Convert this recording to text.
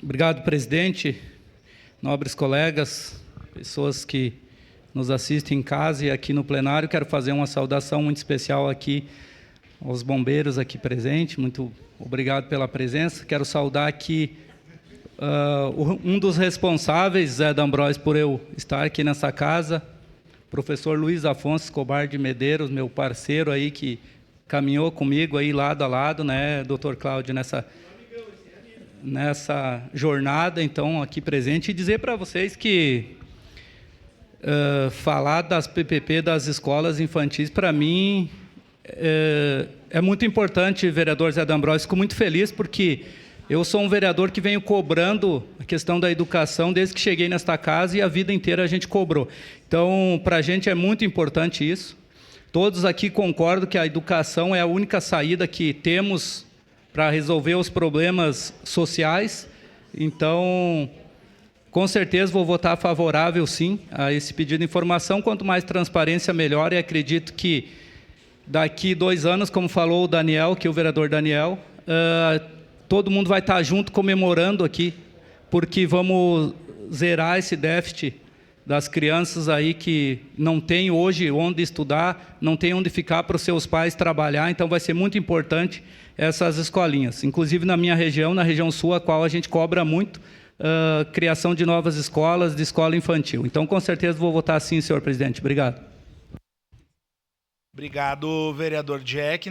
Obrigado, presidente, nobres colegas, pessoas que nos assistem em casa e aqui no plenário. Quero fazer uma saudação muito especial aqui aos bombeiros aqui presentes. Muito obrigado pela presença. Quero saudar aqui um dos responsáveis, Zé D'Ambrosio, por eu estar aqui nessa casa, professor Luiz Afonso Escobar de Medeiros, meu parceiro aí que caminhou comigo aí lado a lado, né, doutor Cláudio, nessa jornada, então, aqui presente, e dizer para vocês que falar das PPP das escolas infantis, para mim, é muito importante, vereador Zé D'Ambrosio. Fico muito feliz porque eu sou um vereador que venho cobrando a questão da educação desde que cheguei nesta casa e a vida inteira a gente cobrou. Então, para a gente é muito importante isso. Todos aqui concordam que a educação é a única saída que temos para resolver os problemas sociais. Então, com certeza vou votar favorável, sim, a esse pedido de informação. Quanto mais transparência, melhor. E acredito que daqui 2 anos, como falou o Daniel, que é o vereador Daniel, todo mundo vai estar junto comemorando aqui, porque vamos zerar esse déficit das crianças aí que não tem hoje onde estudar, não tem onde ficar para os seus pais trabalhar. Então vai ser muito importante essas escolinhas. Inclusive na minha região, na região sul, a qual a gente cobra muito criação de novas escolas, de escola infantil. Então, com certeza, vou votar sim, senhor presidente. Obrigado. Obrigado, vereador Jack.